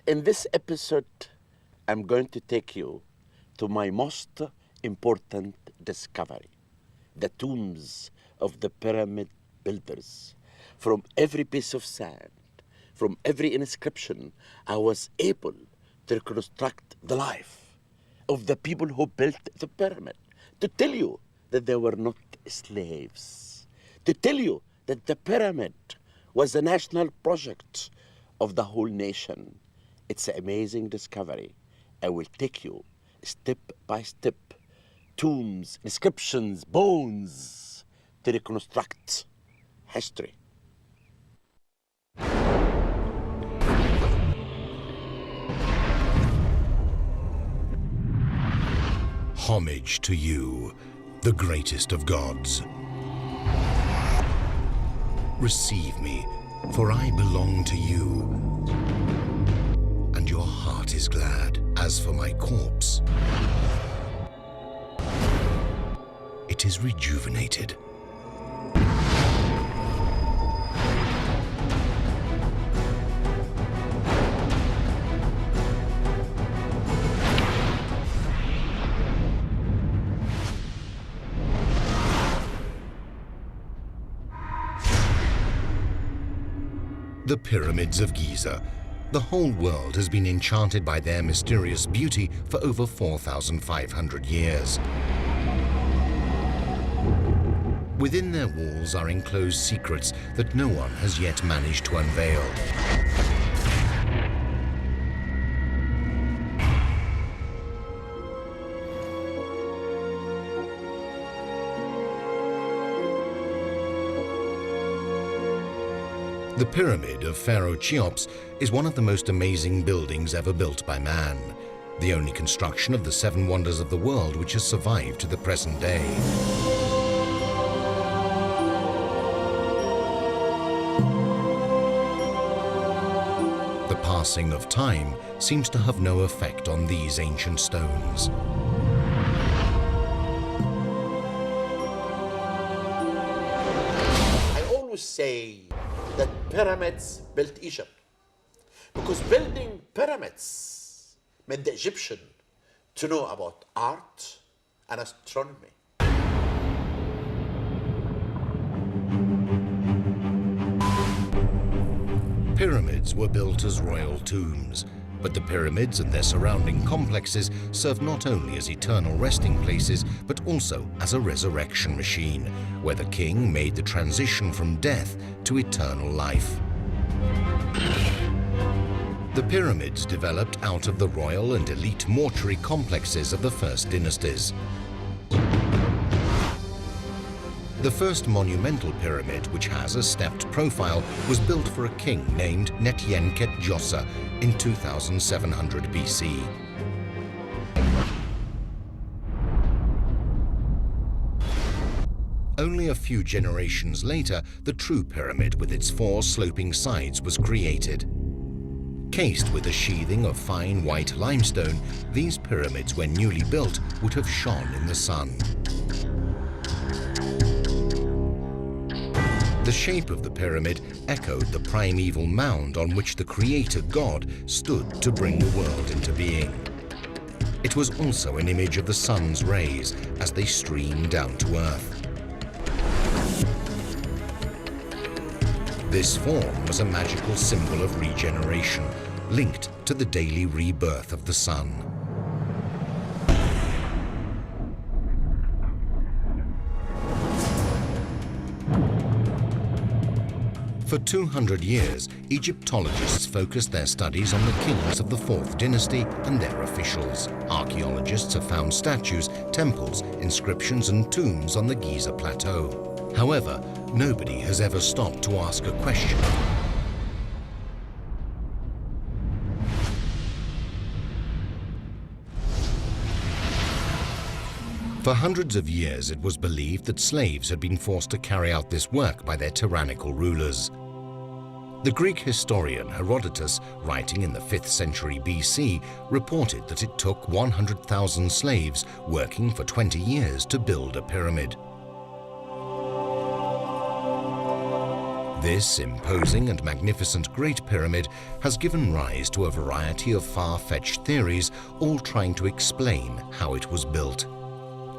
In this episode, I'm going to take you to my most important discovery, the tombs of the pyramid builders. From every piece of sand, from every inscription, I was able to reconstruct the life of the people who built the pyramid, to tell you that they were not slaves, to tell you that the pyramid was a national project of the whole nation. It's an amazing discovery. I will take you step by step, tombs, inscriptions, bones, to reconstruct history. Homage to you, the greatest of gods. Receive me, for I belong to you, and your heart is glad. As for my corpse, it is rejuvenated. The pyramids of Giza. The whole world has been enchanted by their mysterious beauty for over 4,500 years. Within their walls are enclosed secrets that no one has yet managed to unveil. The Pyramid of Pharaoh Cheops is one of the most amazing buildings ever built by man, the only construction of the 7 wonders of the world which has survived to the present day. The passing of time seems to have no effect on these ancient stones. I always say that pyramids built Egypt, because building pyramids made the Egyptian to know about art and astronomy. Pyramids were built as royal tombs, but the pyramids and their surrounding complexes serve not only as eternal resting places, but also as a resurrection machine, where the king made the transition from death to eternal life. The pyramids developed out of the royal and elite mortuary complexes of the first dynasties. The first monumental pyramid, which has a stepped profile, was built for a king named Netyenket-Jossa in 2700 BC. Only a few generations later, the true pyramid with its 4 sloping sides was created. Cased with a sheathing of fine white limestone, these pyramids, when newly built, would have shone in the sun. The shape of the pyramid echoed the primeval mound on which the creator god stood to bring the world into being. It was also an image of the sun's rays as they streamed down to earth. This form was a magical symbol of regeneration, linked to the daily rebirth of the sun. For 200 years, Egyptologists focused their studies on the kings of the 4th dynasty and their officials. Archaeologists have found statues, temples, inscriptions and tombs on the Giza plateau. However, nobody has ever stopped to ask a question. For hundreds of years, it was believed that slaves had been forced to carry out this work by their tyrannical rulers. The Greek historian Herodotus, writing in the 5th century BC, reported that it took 100,000 slaves working for 20 years to build a pyramid. This imposing and magnificent Great Pyramid has given rise to a variety of far-fetched theories, all trying to explain how it was built.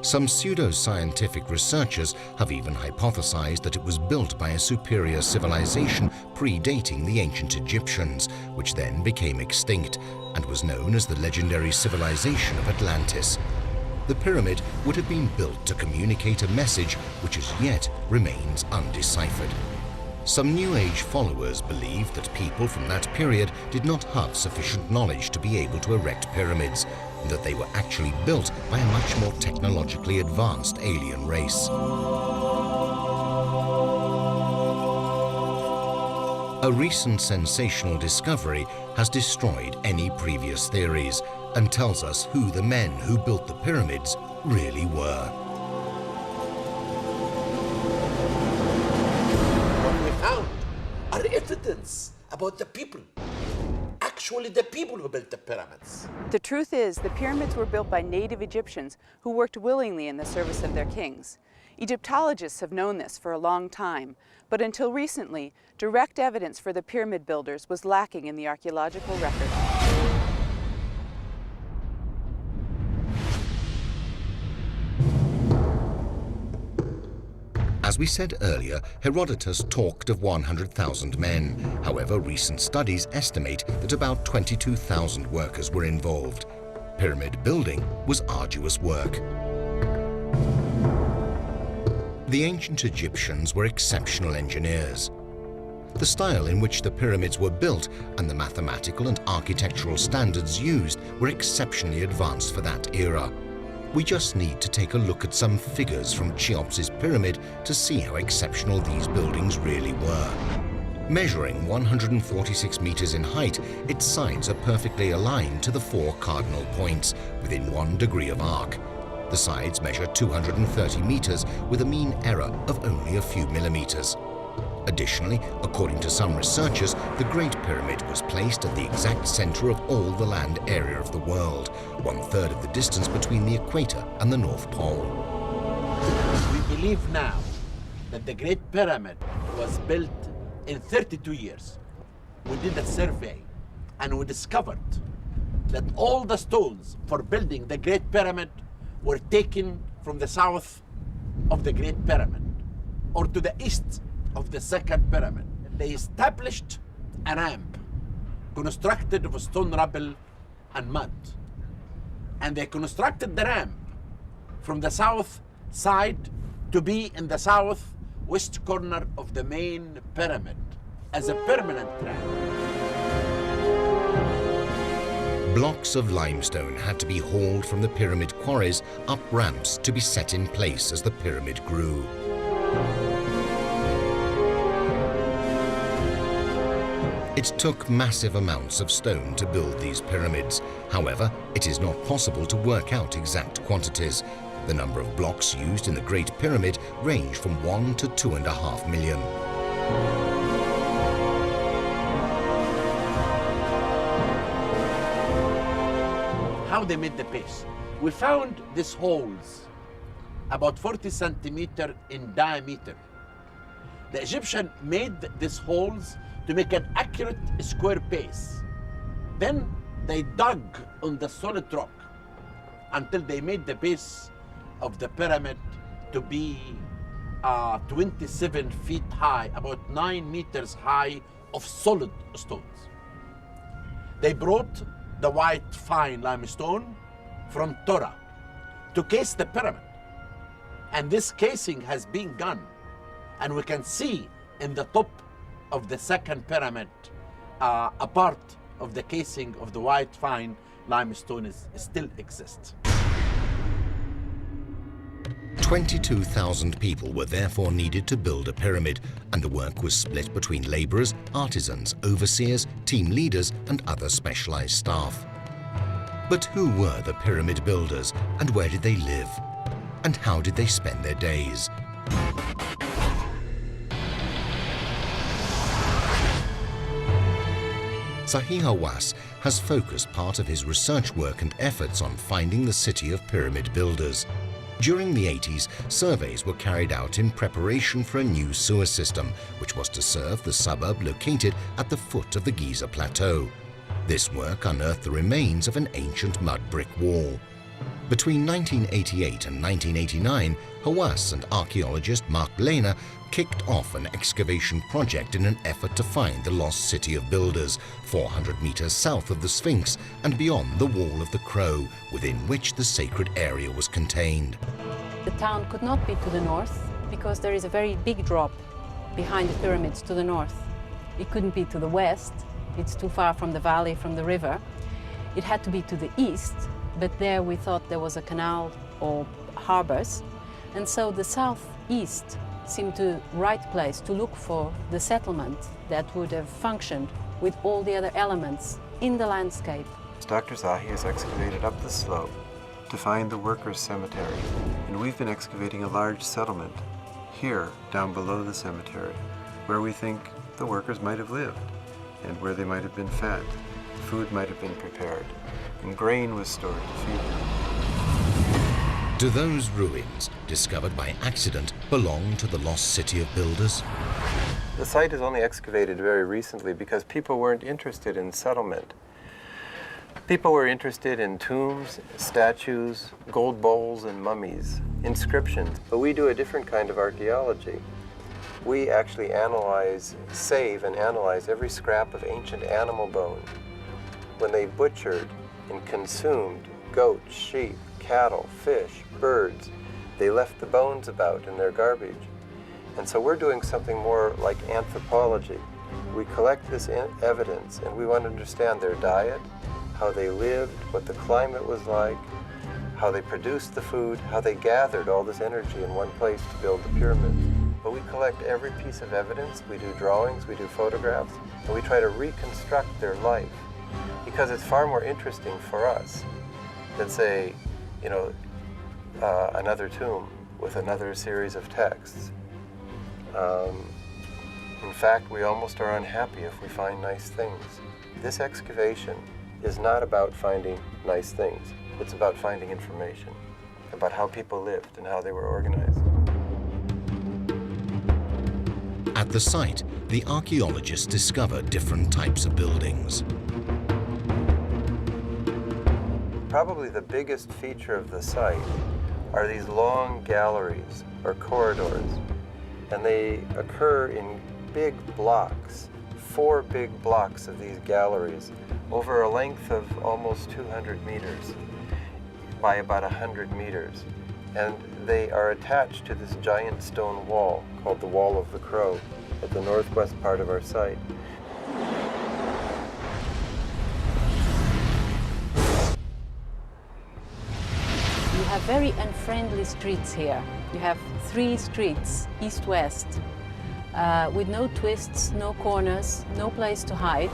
Some pseudo-scientific researchers have even hypothesized that it was built by a superior civilization predating the ancient Egyptians, which then became extinct and was known as the legendary civilization of Atlantis. The pyramid would have been built to communicate a message which as yet remains undeciphered. Some New Age followers believe that people from that period did not have sufficient knowledge to be able to erect pyramids, and that they were actually built by a much more technologically advanced alien race. A recent sensational discovery has destroyed any previous theories and tells us who the men who built the pyramids really were. What we found are evidence about the people. Actually, the people who built the pyramids. The truth is, the pyramids were built by native Egyptians who worked willingly in the service of their kings. Egyptologists have known this for a long time, but until recently, direct evidence for the pyramid builders was lacking in the archaeological record. As we said earlier, Herodotus talked of 100,000 men. However, recent studies estimate that about 22,000 workers were involved. Pyramid building was arduous work. The ancient Egyptians were exceptional engineers. The style in which the pyramids were built and the mathematical and architectural standards used were exceptionally advanced for that era. We just need to take a look at some figures from Cheops's pyramid to see how exceptional these buildings really were. Measuring 146 meters in height, its sides are perfectly aligned to the 4 cardinal points, within 1 degree of arc. The sides measure 230 meters with a mean error of only a few millimeters. Additionally, according to some researchers, the Great Pyramid was placed at the exact center of all the land area of the world, 1/3 of the distance between the equator and the North Pole. We believe now that the Great Pyramid was built in 32 years. We did a survey and we discovered that all the stones for building the Great Pyramid were taken from the south of the Great Pyramid or to the east of the second pyramid. They established a ramp constructed of stone rubble and mud. And they constructed the ramp from the south side to be in the southwest corner of the main pyramid as a permanent ramp. Blocks of limestone had to be hauled from the pyramid quarries up ramps to be set in place as the pyramid grew. It took massive amounts of stone to build these pyramids. However, it is not possible to work out exact quantities. The number of blocks used in the Great Pyramid range from 1 to 2.5 million. How they made the base. We found these holes about 40 centimeters in diameter. The Egyptian made these holes to make an accurate square base. Then they dug on the solid rock until they made the base of the pyramid to be 27 feet high, about 9 meters high of solid stones. They brought the white fine limestone from Torah to case the pyramid. And this casing has been done. And we can see in the top of the second pyramid, a part of the casing of the white fine limestone still exists. 22,000 people were therefore needed to build a pyramid, and the work was split between laborers, artisans, overseers, team leaders, and other specialized staff. But who were the pyramid builders, and where did they live? And how did they spend their days? Zahir Hawass has focused part of his research work and efforts on finding the city of pyramid builders. During the 80s, surveys were carried out in preparation for a new sewer system, which was to serve the suburb located at the foot of the Giza plateau. This work unearthed the remains of an ancient mud brick wall. Between 1988 and 1989, hawass and archaeologist Mark Lehner kicked off an excavation project in an effort to find the lost city of builders, 400 meters south of the Sphinx and beyond the Wall of the Crow, within which the sacred area was contained. The town could not be to the north because there is a very big drop behind the pyramids to the north. It couldn't be to the west, it's too far from the valley, from the river. It had to be to the east, but there we thought there was a canal or harbors, and so the southeast seemed the right place to look for the settlement that would have functioned with all the other elements in the landscape. Dr. Zahir has excavated up the slope to find the workers' cemetery, and we've been excavating a large settlement here, down below the cemetery, where we think the workers might have lived and where they might have been fed. Food might have been prepared, and grain was stored to feed them. Do those ruins, discovered by accident, belong to the lost city of builders? The site is only excavated very recently because people weren't interested in settlement. People were interested in tombs, statues, gold bowls, and mummies, inscriptions. But we do a different kind of archaeology. We actually save and analyze every scrap of ancient animal bone. When they butchered and consumed goats, sheep, cattle, fish, birds, they left the bones about in their garbage. And so we're doing something more like anthropology. We collect this evidence and we want to understand their diet, how they lived, what the climate was like, how they produced the food, how they gathered all this energy in one place to build the pyramids. But we collect every piece of evidence, we do drawings, we do photographs, and we try to reconstruct their life. Because it's far more interesting for us than, say, another tomb with another series of texts. In fact, we almost are unhappy if we find nice things. This excavation is not about finding nice things. It's about finding information about how people lived and how they were organized. At the site, the archaeologists discovered different types of buildings. Probably the biggest feature of the site are these long galleries or corridors, and they occur in big blocks, 4 big blocks of these galleries over a length of almost 200 meters by about 100 meters. And they are attached to this giant stone wall called the Wall of the Crow at the northwest part of our site. You have very unfriendly streets here. You have 3 streets, east-west, with no twists, no corners, no place to hide.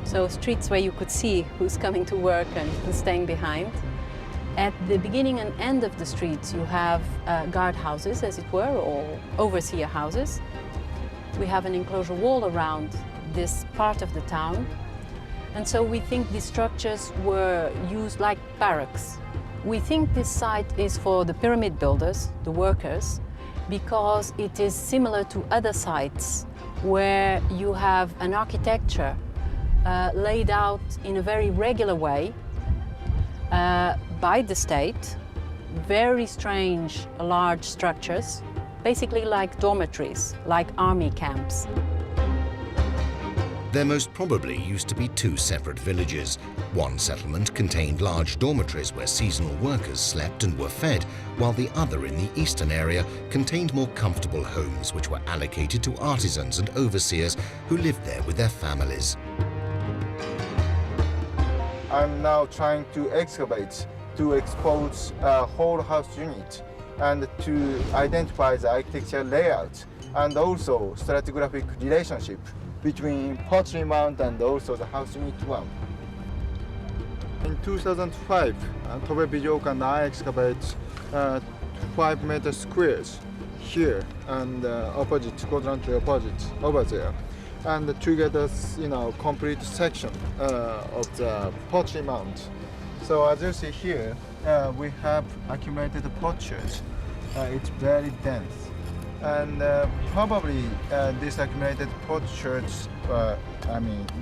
So streets where you could see who's coming to work and who's staying behind. At the beginning and end of the streets, you have guard houses, as it were, or overseer houses. We have an enclosure wall around this part of the town. And so we think these structures were used like barracks. We think this site is for the pyramid builders, the workers, because it is similar to other sites where you have an architecture laid out in a very regular way by the state, very strange large structures, basically like dormitories, like army camps. There most probably used to be 2 separate villages. One settlement contained large dormitories where seasonal workers slept and were fed, while the other in the eastern area contained more comfortable homes which were allocated to artisans and overseers who lived there with their families. I'm now trying to excavate to expose a whole house unit and to identify the architecture layout and also stratigraphic relationship between pottery mound and also the house unit 1. In 2005, Tobe Bijok and I excavate 5 meter squares here and quadrantally opposite over there. And to get us, complete section of the pottery mound. So as you see here, we have accumulated potsherds. It's very dense. And probably this accumulated potsherds,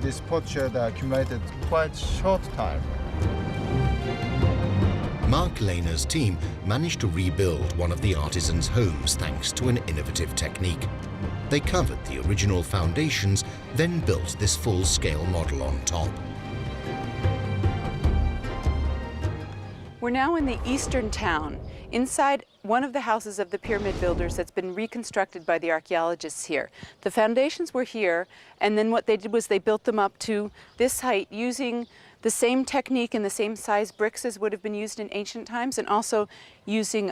this potsherd accumulated quite short time. Mark Lehner's team managed to rebuild one of the artisans' homes thanks to an innovative technique. They covered the original foundations, then built this full-scale model on top. We're now in the eastern town, inside one of the houses of the pyramid builders that's been reconstructed by the archaeologists here. The foundations were here, and then what they did was they built them up to this height using the same technique and the same size bricks as would have been used in ancient times, and also using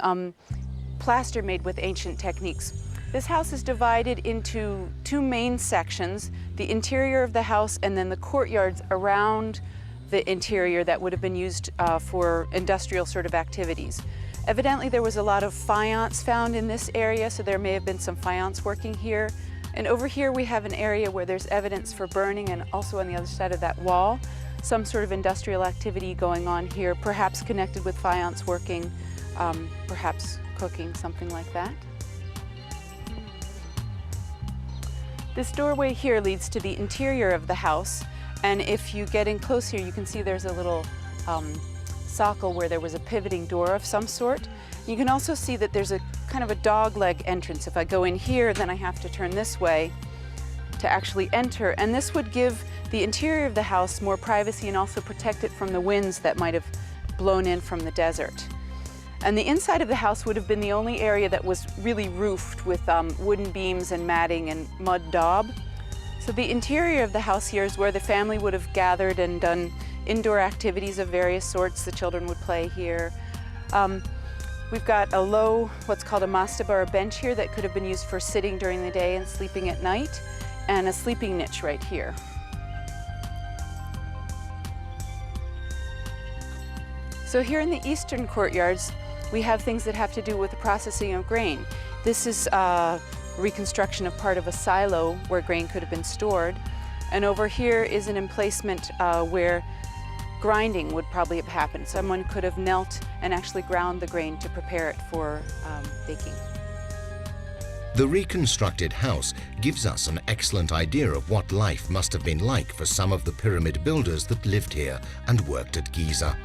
plaster made with ancient techniques. This house is divided into two main sections, the interior of the house and then the courtyards around the interior that would have been used for industrial sort of activities. Evidently there was a lot of faience found in this area, so there may have been some faience working here. And over here we have an area where there's evidence for burning, and also on the other side of that wall, some sort of industrial activity going on here, perhaps connected with faience working, perhaps cooking, something like that. This doorway here leads to the interior of the house, and if you get in close here, you can see there's a little socle where there was a pivoting door of some sort. You can also see that there's a kind of a dog leg entrance. If I go in here, then I have to turn this way to actually enter, and this would give the interior of the house more privacy and also protect it from the winds that might have blown in from the desert. And the inside of the house would have been the only area that was really roofed with wooden beams and matting and mud daub. So the interior of the house here is where the family would have gathered and done indoor activities of various sorts. The children would play here. We've got a low, what's called a mastaba, or a bench here that could have been used for sitting during the day and sleeping at night, and a sleeping niche right here. So here in the eastern courtyards, we have things that have to do with the processing of grain. This is a reconstruction of part of a silo where grain could have been stored. And over here is an emplacement where grinding would probably have happened. Someone could have knelt and actually ground the grain to prepare it for baking. The reconstructed house gives us an excellent idea of what life must have been like for some of the pyramid builders that lived here and worked at Giza.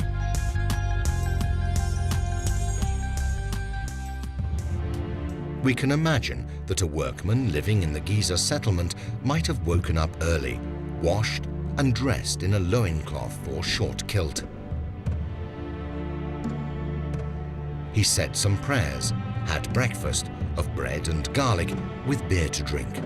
We can imagine that a workman living in the Giza settlement might have woken up early, washed and dressed in a loincloth or short kilt. He said some prayers, had breakfast of bread and garlic with beer to drink.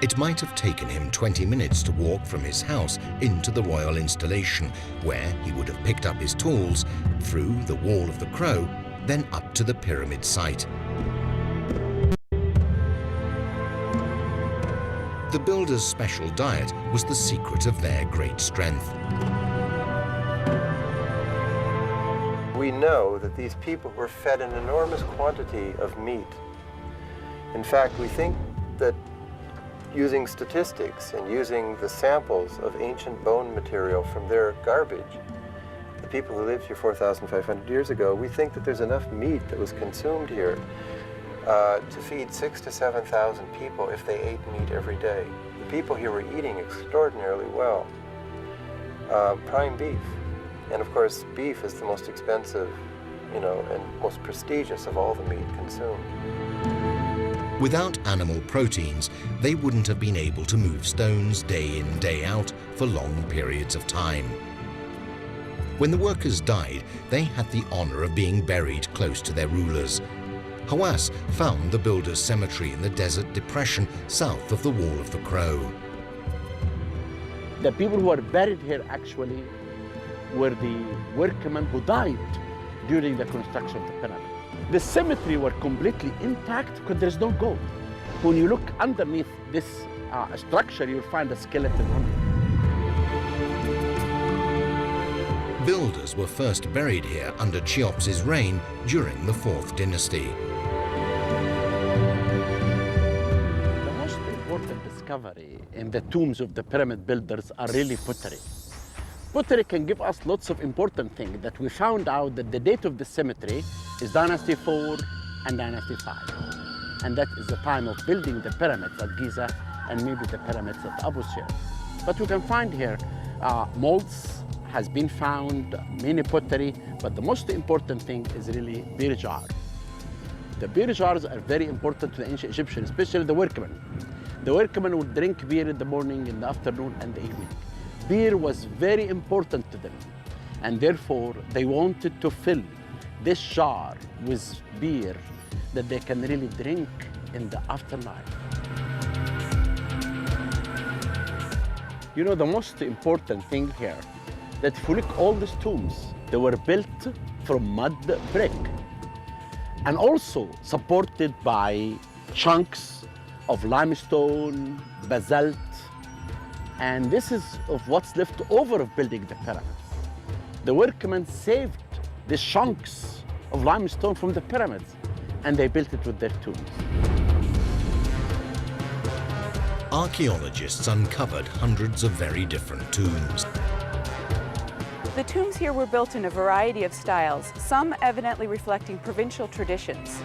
It might have taken him 20 minutes to walk from his house into the royal installation, where he would have picked up his tools, through the Wall of the Crow, then up to the pyramid site. The builders' special diet was the secret of their great strength. We know that these people were fed an enormous quantity of meat. In fact, we think that using statistics and using the samples of ancient bone material from their garbage, the people who lived here 4,500 years ago, we think that there's enough meat that was consumed here to feed 6,000 to 7,000 people if they ate meat every day. The people here were eating extraordinarily well. Prime beef. And of course, beef is the most expensive, and most prestigious of all the meat consumed. Without animal proteins, they wouldn't have been able to move stones day in, day out for long periods of time. When the workers died, they had the honor of being buried close to their rulers. Hawass found the builders' cemetery in the desert depression south of the Wall of the Crow. The people who are buried here actually were the workmen who died during the construction of the pyramid. The cemetery were completely intact because there's no gold. When you look underneath this structure, you'll find a skeleton on it. Builders were first buried here under Cheops's reign during the 4th dynasty. The most important discovery in the tombs of the pyramid builders are really pottery. pottery can give us lots of important things that we found out that the date of the cemetery is Dynasty 4 and Dynasty 5. And that is the time of building the pyramids at Giza and maybe the pyramids at Abu Sir. But we can find here molds has been found, many pottery, but the most important thing is really beer jar. The beer jars are very important to the ancient Egyptians, especially the workmen. The workmen would drink beer in the morning, in the afternoon, and the evening. Beer was very important to them, and therefore they wanted to fill this jar with beer that they can really drink in the afterlife. You know, the most important thing here, that if you look all these tombs, they were built from mud brick and also supported by chunks of limestone, basalt, and this is of what's left over of building the pyramids. The workmen saved the chunks of limestone from the pyramids and they built it with their tombs. Archaeologists uncovered hundreds of very different tombs. The tombs here were built in a variety of styles, some evidently reflecting provincial traditions.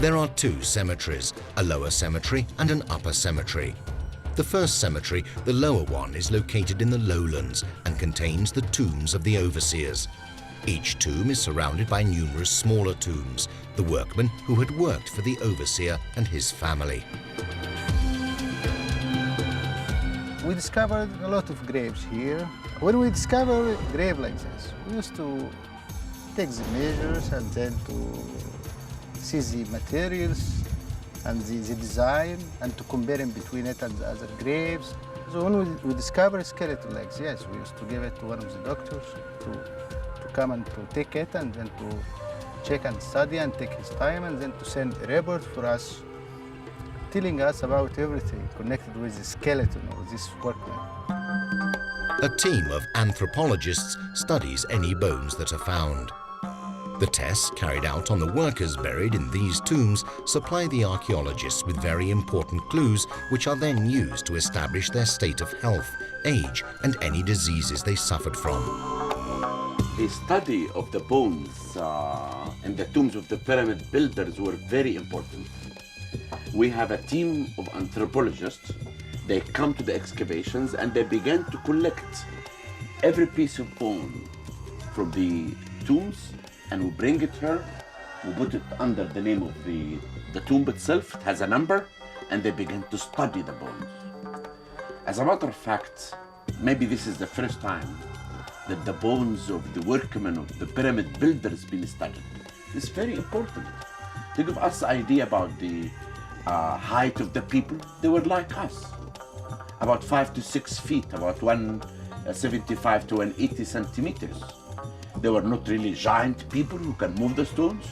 There are two cemeteries, a lower cemetery and an upper cemetery. The first cemetery, the lower one, is located in the lowlands and contains the tombs of the overseers. Each tomb is surrounded by numerous smaller tombs, the workmen who had worked for the overseer and his family. We discovered a lot of graves here. When we discover a grave like this, we used to take the measures and then to see the materials and the design and to compare them between it and the other graves. So when we discover a skeleton like this, we used to give it to one of the doctors to come and to take it and then to check and study and take his time and then to send a report for us telling us about everything connected with the skeleton or this workman. A team of anthropologists studies any bones that are found. The tests carried out on the workers buried in these tombs supply the archaeologists with very important clues which are then used to establish their state of health, age, and any diseases they suffered from. The study of the bones and the tombs of the pyramid builders were very important. We have a team of anthropologists. They come to the excavations and they began to collect every piece of bone from the tombs, and we bring it here, we put it under the name of the tomb itself. It has a number, and they begin to study the bones. As a matter of fact, maybe this is the first time that the bones of the workmen of the pyramid builders been studied. It's very important to give us an idea about the height of the people. They were like us, about 5 to 6 feet, about 175 to 180 centimeters. They were not really giant people who can move the stones,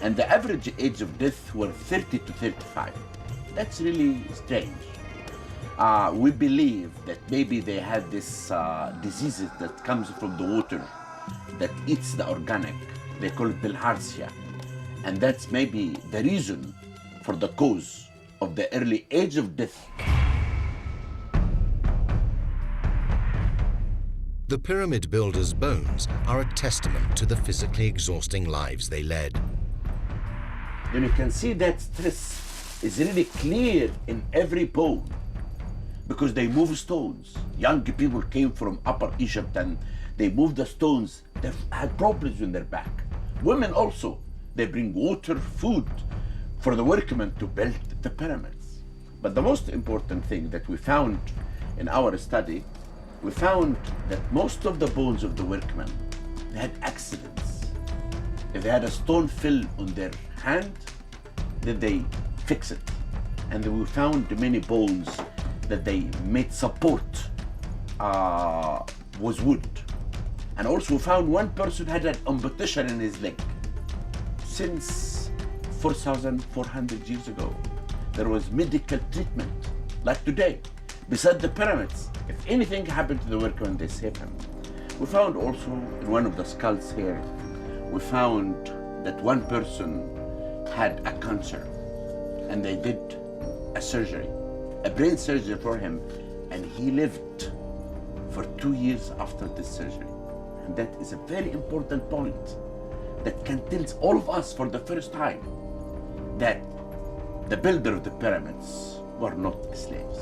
and the average age of death were 30 to 35. That's really strange. We believe that maybe they had this diseases that comes from the water that eats the organic. They call it bilharzia, and that's maybe the reason for the cause of the early age of death. The pyramid builders' bones are a testament to the physically exhausting lives they led. Then you can see that stress is really clear in every bone because they move stones. Young people came from Upper Egypt and they moved the stones. They had problems in their back. Women also, they bring water, food for the workmen to build the pyramids. But the most important thing that we found in our study, we found that most of the bones of the workmen, they had accidents. If they had a stone fill on their hand, then they fix it. And we found many bones that they made support was wood. And also we found one person had an amputation in his leg. Since 4,400 years ago, there was medical treatment, like today. Beside the pyramids, if anything happened to the workman, they save him. We found also in one of the skulls here, we found that one person had a cancer and they did a surgery, a brain surgery for him, and he lived for for 2 years after this surgery. And that is a very important point that can tell all of us for the first time that the builder of the pyramids were not slaves.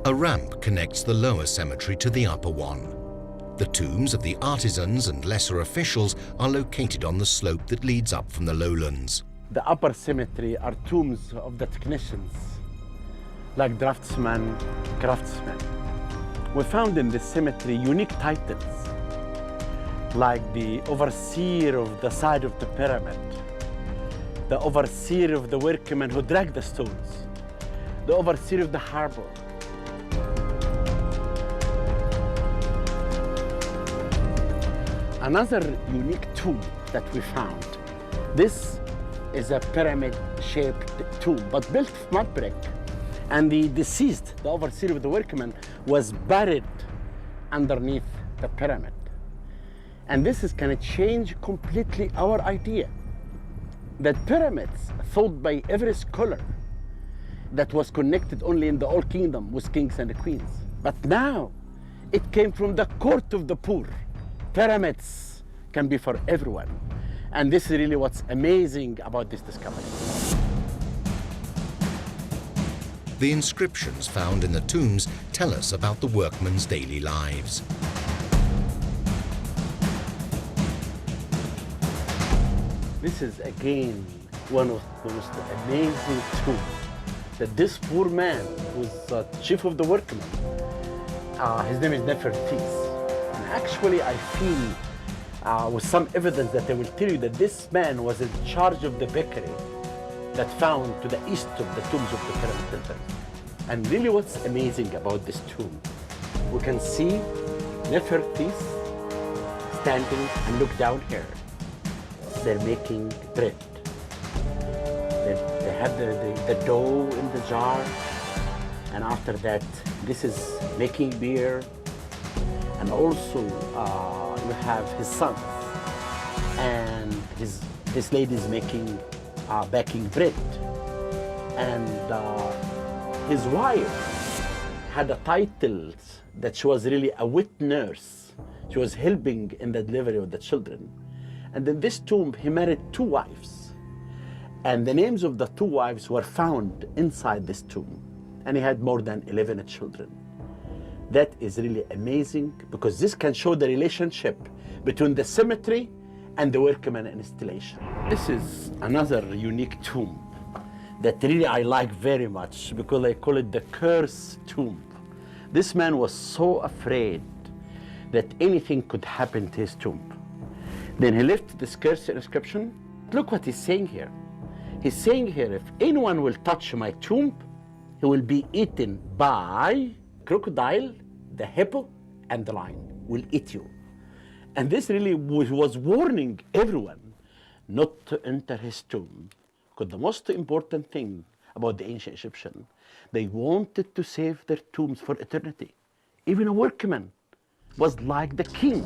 A ramp connects the lower cemetery to the upper one. The tombs of the artisans and lesser officials are located on the slope that leads up from the lowlands. The upper cemetery are tombs of the technicians, like draftsmen, craftsmen. We found in this cemetery unique titles, like the overseer of the side of the pyramid, the overseer of the workmen who drag the stones, the overseer of the harbor. Another unique tomb that we found, this is a pyramid-shaped tomb, but built of mud brick. And the deceased, the overseer of the workmen, was buried underneath the pyramid. And this is going to change completely our idea that pyramids, thought by every scholar, that was connected only in the Old Kingdom with kings and queens. But now, it came from the court of the poor. Pyramids can be for everyone. And this is really what's amazing about this discovery. The inscriptions found in the tombs tell us about the workmen's daily lives. This is again one of the most amazing tombs that this poor man was chief of the workmen. His name is Nefertiti. And actually I feel with some evidence that I will tell you that this man was in charge of the bakery that found to the east of the tombs of the pyramid builders. And really what's amazing about this tomb, we can see Nefertiti standing and look down here. They're making bread. They have the dough in the jar, and after that, this is making beer, and also you have his sons, and his ladies making baking bread, and his wife had a title that she was really a wet nurse. She was helping in the delivery of the children. And in this tomb, he married 2 wives. And the names of the 2 wives were found inside this tomb. And he had more than 11 children. That is really amazing because this can show the relationship between the cemetery and the workman installation. This is another unique tomb that really I like very much because I call it the curse tomb. This man was so afraid that anything could happen to his tomb. Then he left this curse inscription. Look what he's saying here. He's saying here, if anyone will touch my tomb, he will be eaten by crocodile, the hippo, and the lion will eat you. And this really was warning everyone not to enter his tomb. Because the most important thing about the ancient Egyptian, they wanted to save their tombs for eternity. Even a workman was like the king.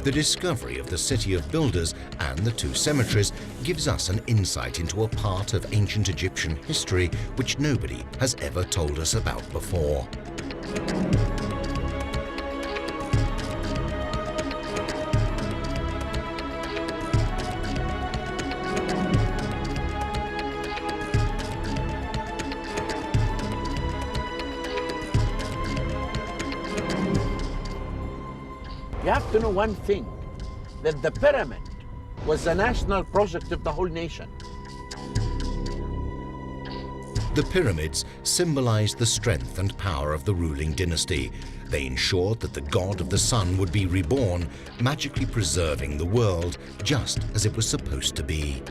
The discovery of the city of builders and the 2 cemeteries gives us an insight into a part of ancient Egyptian history which nobody has ever told us about before. You have to know one thing, that the pyramid was a national project of the whole nation. The pyramids symbolized the strength and power of the ruling dynasty. They ensured that the god of the sun would be reborn, magically preserving the world just as it was supposed to be.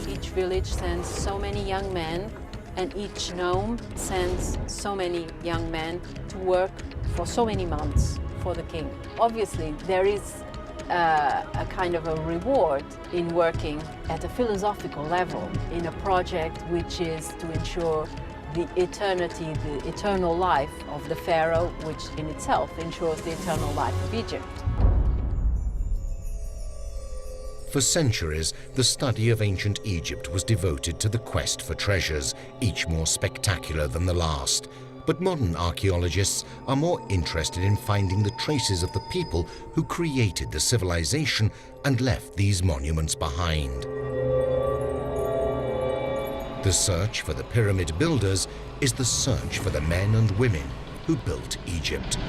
Each village sends so many young men, and each nome sends so many young men to work for so many months for the king. Obviously, there is a kind of a reward in working at a philosophical level in a project which is to ensure the eternity, the eternal life of the pharaoh, which in itself ensures the eternal life of Egypt. For centuries, the study of ancient Egypt was devoted to the quest for treasures, each more spectacular than the last. But modern archaeologists are more interested in finding the traces of the people who created the civilization and left these monuments behind. The search for the pyramid builders is the search for the men and women who built Egypt.